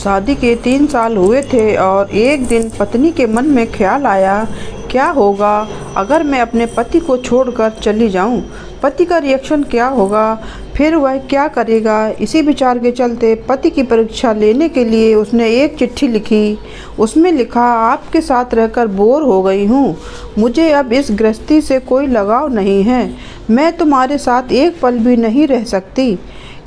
शादी के 3 साल हुए थे और एक दिन पत्नी के मन में ख्याल आया, क्या होगा अगर मैं अपने पति को छोड़कर चली जाऊं? पति का रिएक्शन क्या होगा? फिर वह क्या करेगा? इसी विचार के चलते पति की परीक्षा लेने के लिए उसने एक चिट्ठी लिखी। उसमें लिखा, आपके साथ रहकर बोर हो गई हूँ। मुझे अब इस गृहस्थी से कोई लगाव नहीं है। मैं तुम्हारे साथ एक पल भी नहीं रह सकती,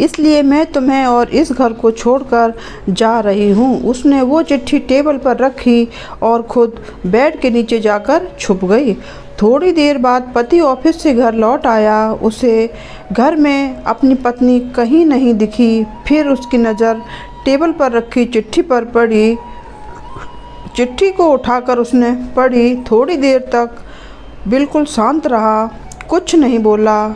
इसलिए मैं तुम्हें और इस घर को छोड़कर जा रही हूँ। उसने वो चिट्ठी टेबल पर रखी और खुद बेड के नीचे जाकर छुप गई। थोड़ी देर बाद पति ऑफिस से घर लौट आया। उसे घर में अपनी पत्नी कहीं नहीं दिखी। फिर उसकी नज़र टेबल पर रखी चिट्ठी पर पड़ी। चिट्ठी को उठाकर उसने पढ़ी। थोड़ी देर तक बिल्कुल शांत रहा, कुछ नहीं बोला।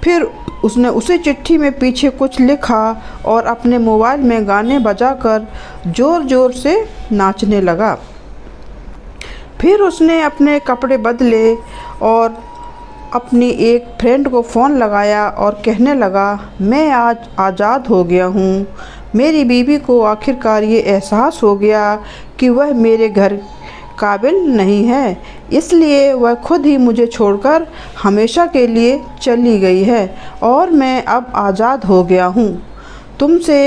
फिर उसने उसी चिट्ठी में पीछे कुछ लिखा और अपने मोबाइल में गाने बजाकर ज़ोर ज़ोर से नाचने लगा। फिर उसने अपने कपड़े बदले और अपनी एक फ्रेंड को फ़ोन लगाया और कहने लगा, मैं आज आज़ाद हो गया हूँ। मेरी बीवी को आखिरकार ये एहसास हो गया कि वह मेरे घर काबिल नहीं है, इसलिए वह खुद ही मुझे छोड़कर हमेशा के लिए चली गई है और मैं अब आज़ाद हो गया हूँ। तुमसे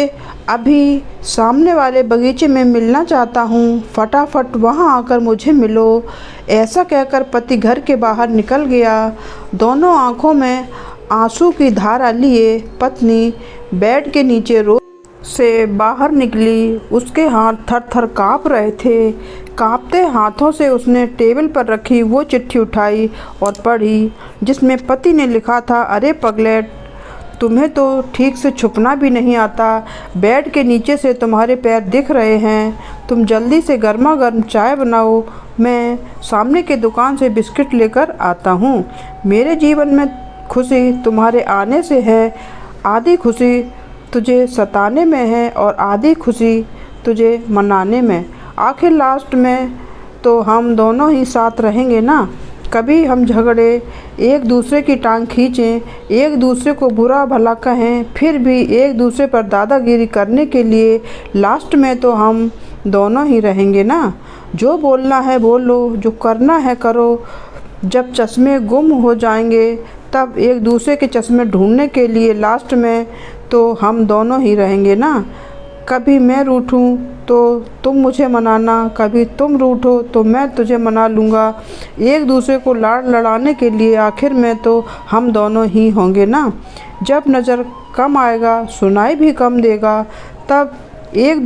अभी सामने वाले बगीचे में मिलना चाहता हूँ, फटाफट वहाँ आकर मुझे मिलो। ऐसा कहकर पति घर के बाहर निकल गया। दोनों आँखों में आंसू की धारा लिए पत्नी बेड के नीचे रो से बाहर निकली। उसके हाथ थर-थर काँप रहे थे। कांपते हाथों से उसने टेबल पर रखी वो चिट्ठी उठाई और पढ़ी, जिसमें पति ने लिखा था, अरे पगलेट, तुम्हें तो ठीक से छुपना भी नहीं आता। बेड के नीचे से तुम्हारे पैर दिख रहे हैं। तुम जल्दी से गर्मा गर्म चाय बनाओ, मैं सामने के दुकान से बिस्किट लेकर आता हूँ। मेरे जीवन में खुशी तुम्हारे आने से है। आधी खुशी तुझे सताने में है और आधी खुशी तुझे मनाने में। आखिर लास्ट में तो हम दोनों ही साथ रहेंगे ना। कभी हम झगड़े, एक दूसरे की टांग खींचें, एक दूसरे को बुरा भला कहें, फिर भी एक दूसरे पर दादागिरी करने के लिए लास्ट में तो हम दोनों ही रहेंगे ना। जो बोलना है बोलो, जो करना है करो। जब चश्मे गुम हो जाएंगे तब एक दूसरे के चश्मे ढूंढने के लिए लास्ट में तो हम दोनों ही रहेंगे ना। कभी मैं रूठूं तो तुम मुझे मनाना, कभी तुम रूठो तो मैं तुझे मना लूँगा। एक दूसरे को लाड़ लड़ाने के लिए आखिर में तो हम दोनों ही होंगे ना। जब नज़र कम आएगा, सुनाई भी कम देगा, तब एक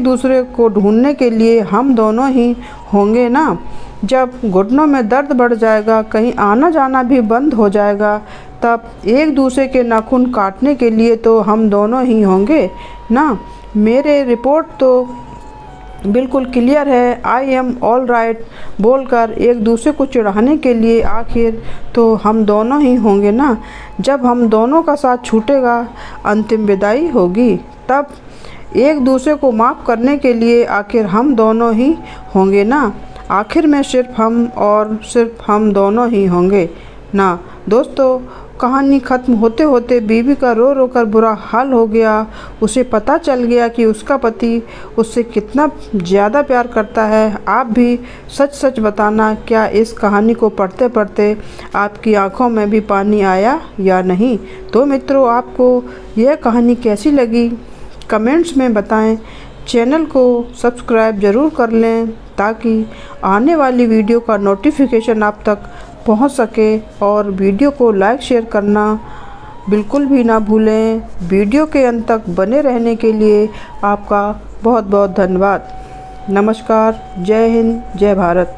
दूसरे को ढूंढने के लिए हम दोनों ही होंगे ना। जब घुटनों में दर्द बढ़ जाएगा, कहीं आना जाना भी बंद हो जाएगा, तब एक दूसरे के नाखून काटने के लिए तो हम दोनों ही होंगे ना। मेरे रिपोर्ट तो बिल्कुल क्लियर है। आई एम ऑल राइट बोलकर एक दूसरे को चिढ़ाने के लिए आखिर तो हम दोनों ही होंगे ना। जब हम दोनों का साथ छूटेगा, अंतिम विदाई होगी, तब एक दूसरे को माफ़ करने के लिए आखिर हम दोनों ही होंगे ना। आखिर में सिर्फ हम और सिर्फ हम दोनों ही होंगे ना। दोस्तों, कहानी ख़त्म होते होते बीवी का रो रो कर बुरा हाल हो गया। उसे पता चल गया कि उसका पति उससे कितना ज़्यादा प्यार करता है। आप भी सच सच बताना, क्या इस कहानी को पढ़ते पढ़ते आपकी आंखों में भी पानी आया या नहीं? तो मित्रों, आपको यह कहानी कैसी लगी कमेंट्स में बताएं। चैनल को सब्सक्राइब ज़रूर कर लें ताकि आने वाली वीडियो का नोटिफिकेशन आप तक पहुंच सके, और वीडियो को लाइक शेयर करना बिल्कुल भी ना भूलें। वीडियो के अंत तक बने रहने के लिए आपका बहुत बहुत धन्यवाद। नमस्कार, जय हिंद, जय भारत।